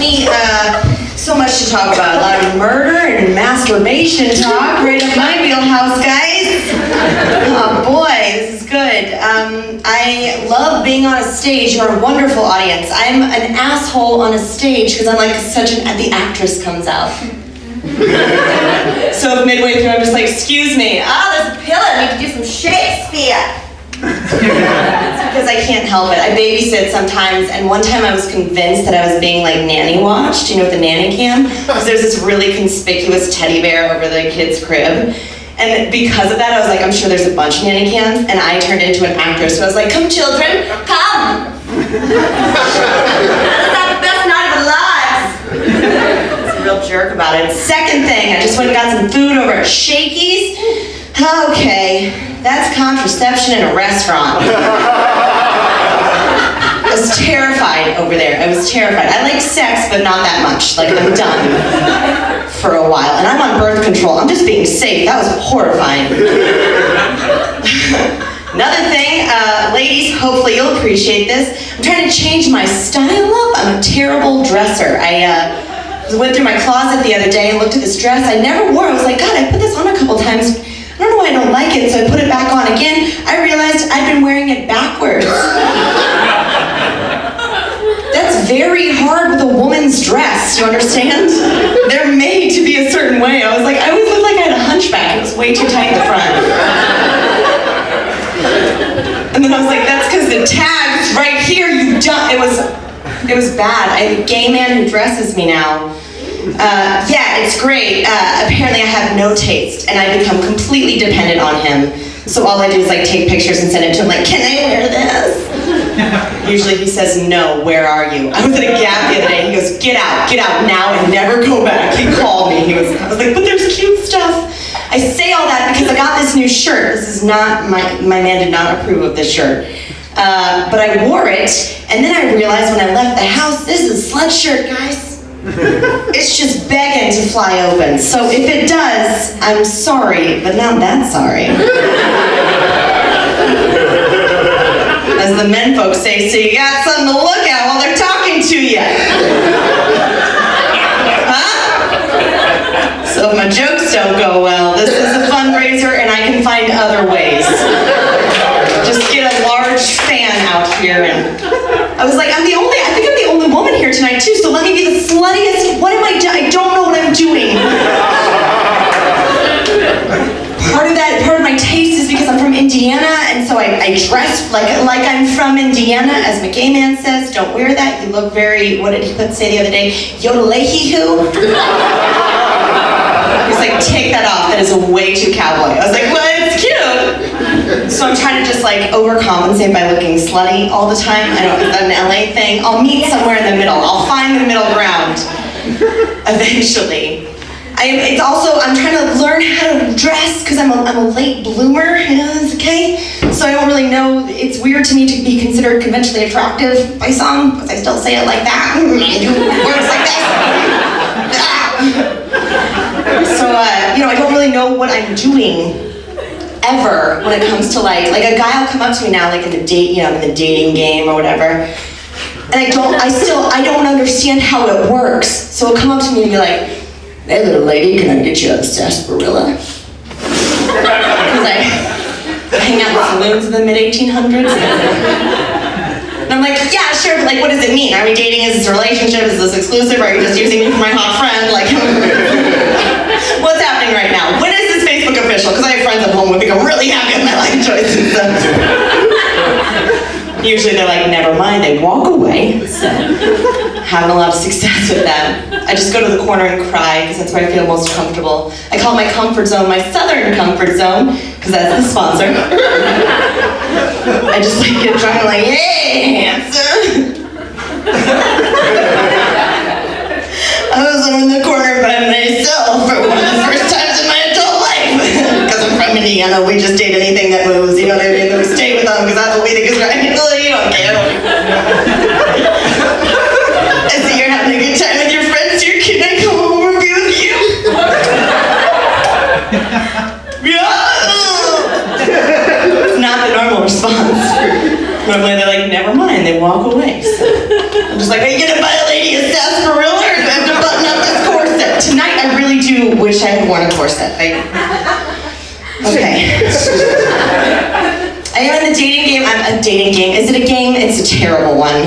me. So much to talk about. A lot of murder and masturbation talk. Right up my wheelhouse, guys. Oh boy, this is good. I love being on a stage. You're a wonderful audience. I'm an asshole on a stage because I'm like the actress comes out. So if midway through I'm just like, excuse me, there's a pillow, I need to do some Shakespeare. It's because I can't help it. I babysit sometimes, and one time I was convinced that I was being like nanny watched, you know, with the nanny cam, because there's this really conspicuous teddy bear over the kid's crib. And because of that, I was like, I'm sure there's a bunch of nanny cams, and I turned into an actress, so I was like, come children, come! That's not the best night of our lives! It's a real jerk about it. Second thing, I just went and got some food over at Shakey's. Okay, that's contraception in a restaurant. I was terrified over there. I was terrified. I like sex, but not that much. Like, I'm done for a while. And I'm on birth control. I'm just being safe. That was horrifying. Another thing, ladies, hopefully you'll appreciate this. I'm trying to change my style up. I'm a terrible dresser. I went through my closet the other day and looked at this dress I never wore. I was like, God, I put this on a couple times. I don't know why I don't like it, so I put it back on again. I realized I'd been wearing it backwards. That's very hard with a woman's dress, you understand? They're made to be a certain way. I was like, I always looked like I had a hunchback. It was way too tight in the front. And then I was like, that's because the tag's right here, you dumb. It was bad. I have a gay man who dresses me now. Yeah, it's great. Apparently I have no taste, and I become completely dependent on him. So all I do is like take pictures and send it to him like, can I wear this? Usually he says, no, where are you? I was at a Gap the other day, he goes, get out now and never go back. He called me, I was like, but there's cute stuff. I say all that because I got this new shirt. This is not, my man did not approve of this shirt. But I wore it, and then I realized when I left the house, this is a slut shirt, guys. It's just begging to fly open. So if it does, I'm sorry, but not that sorry. As the men folks say, so you got something to look at while they're talking to you. Huh? So if my jokes don't go well, this is a fundraiser and I can find other ways. Just get a large fan out here and I was like, I think I'm the only woman here tonight too, so let me be the sluttiest. What am I doing? I don't know what I'm doing. Part of my taste is because I'm from Indiana, and so I dress like I'm from Indiana, as my gay man says. Don't wear that. You look very, what did he say the other day? Yodelehi-hoo? He's like, take that off. That is way too cowboy. I was like, well, it's cute. So I'm trying to just like overcompensate by looking slutty all the time. I don't, it's an LA thing. I'll meet somewhere in the middle. I'll find the middle ground eventually. I'm trying to learn how to dress because I'm a late bloomer, you know, it's okay? So I don't really know, it's weird to me to be considered conventionally attractive by some, because I still say it like that. Words like that. So, you know, I don't really know what I'm doing ever when it comes to like a guy will come up to me now, like in the dating game or whatever, and I don't understand how it works. So he'll come up to me and be like, hey little lady, can I get you a sarsaparilla? Because I hang out in saloons in the mid-1800s. And I'm like, yeah, sure, but like, what does it mean? Are we dating? Is this a relationship? Is this exclusive? Are you just using me for my hot friend? Like, what's happening right now? When is this Facebook official? Because I have friends at home who think I'm really happy with my life choices. So. Usually they're like, never mind, they walk away. So, having a lot of success with that. I just go to the corner and cry because that's where I feel most comfortable. I call my comfort zone my southern comfort zone because that's the sponsor. I just like get drunk and like, hey, handsome. I was in the corner by myself for one of the first times in my adult life. Because I'm from Indiana, we just date anything that moves, you know what I mean? We stay with them because that's what we think is right. You don't care. I see you're having a good time with your friends. Can I come over and be with you? It's not the normal response. Normally they're like, never mind, they walk away. So I'm just like, are you gonna buy a lady a sarsaparilla? tonight I really do wish I had worn a corset. Okay. I am in the dating game. I'm a dating game. Is it a game? It's a terrible one.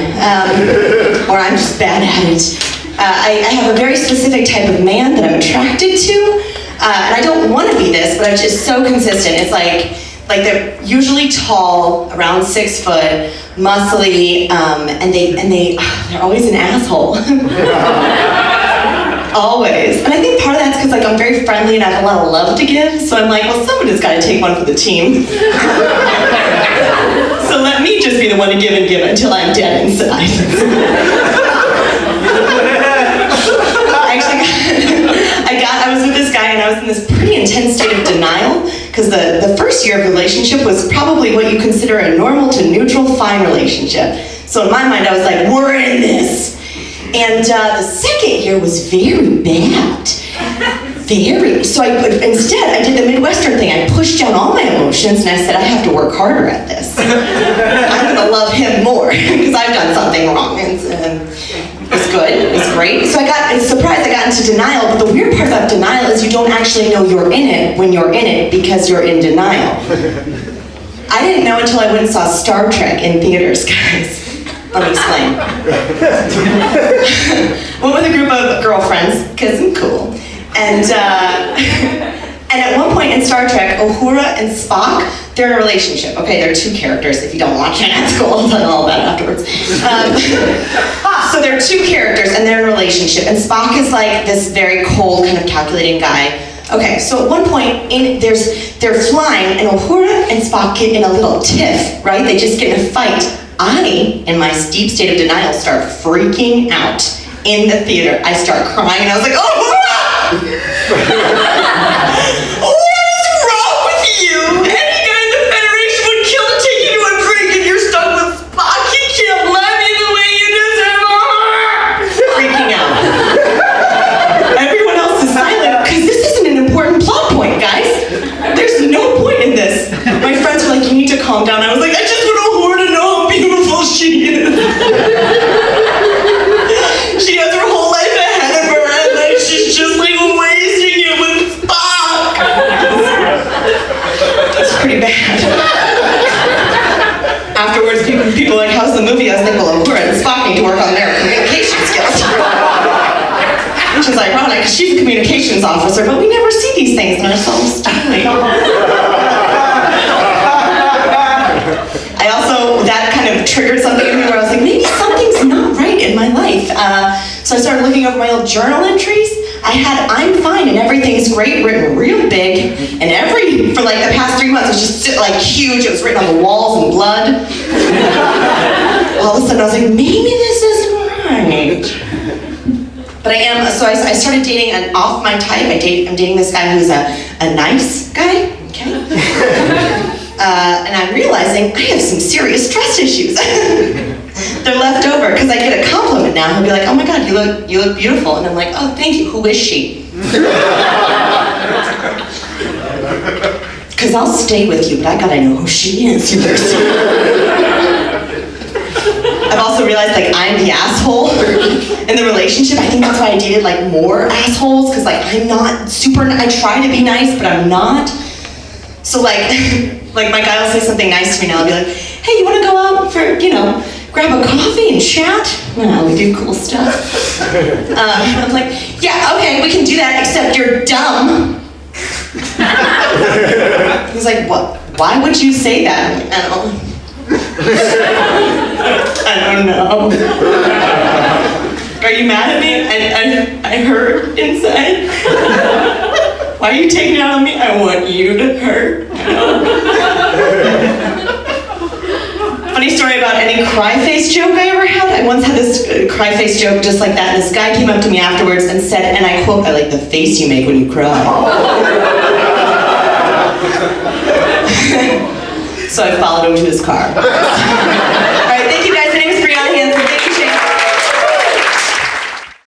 Or I'm just bad at it. I have a very specific type of man that I'm attracted to. And I don't want to be this, but I'm just so consistent. It's like they're usually tall, around 6 foot, muscly, and they're always an asshole. Always. And I think part of that's because I'm very friendly and I have a lot of love to give, so I'm like, well, someone has got to take one for the team. So let me just be the one to give and give until I'm dead inside. I was with this guy and I was in this pretty intense state of denial because the first year of relationship was probably what you consider a normal to neutral fine relationship. So in my mind I was like, we're in this. And the second year was very bad. Very. So instead I did the Midwestern thing. I pushed down all my emotions and I said, I have to work harder at this. I'm gonna love him more because I've done something wrong. And it was good, it was great. So I got into denial, but the weird part about denial is you don't actually know you're in it when you're in it because you're in denial. I didn't know until I went and saw Star Trek in theaters, guys. Let me explain. Went with a group of girlfriends, because I'm cool. And at one point in Star Trek, Uhura and Spock, they're in a relationship. Okay, they're 2 characters. If you don't watch it, that's cool. I'll tell you all about it afterwards. So they're 2 characters and they're in a relationship. And Spock is like this very cold, kind of calculating guy. Okay, so at one point, they're flying and Uhura and Spock get in a little tiff, right? They just get in a fight. I, in my deep state of denial, start freaking out in the theater. I start crying and I was like, oh, what is wrong with you? Any guy in the Federation would kill to take you to a drink and you're stuck with Spock. He can't love you the way you deserve. Freaking out. Everyone else is silent because this isn't an important plot point, guys. There's no point in this. My friends were like, you need to calm down. I was like, I just want Uhura to know how beautiful she is. She has her whole life ahead of her and like she's just like wasting it with Spock. That's pretty bad. Afterwards, people are like, how's the movie? I was like, well, Uhura and Spock need to work on their communication skills. Which is ironic, because she's a communications officer, but we never see these things in ourselves, do we? That kind of triggered something in me where I was like, maybe something's not right in my life. So I started looking over my old journal entries. I had I'm fine and everything's great written real big, and for like the past 3 months it was just like huge. It was written on the walls in blood. All of a sudden I was like, maybe this isn't right. But I am, so I started dating an off my type. I'm dating this guy who's a nice guy, okay? And I'm realizing I have some serious trust issues. They're left over because I get a compliment now. He'll be like, oh my God, you look beautiful. And I'm like, oh, thank you, who is she? Because I'll stay with you, but I gotta know who she is. I've also realized I'm the asshole in the relationship. I think that's why I dated more assholes, because I'm not super, I try to be nice, but I'm not. So my guy will say something nice to me and I'll be like, hey, you wanna go out for, grab a coffee and chat? Well, we do cool stuff. I'm like, yeah, okay, we can do that, except you're dumb. He's like, what? Why would you say that? I'm like, I don't know. Are you mad at me? I hurt inside. Why are you taking it out on me? I want you to hurt. Funny story about any cry face joke I ever had. I once had this cry face joke just like that, and this guy came up to me afterwards and said, and I quote, I like the face you make when you cry. So I followed him to his car.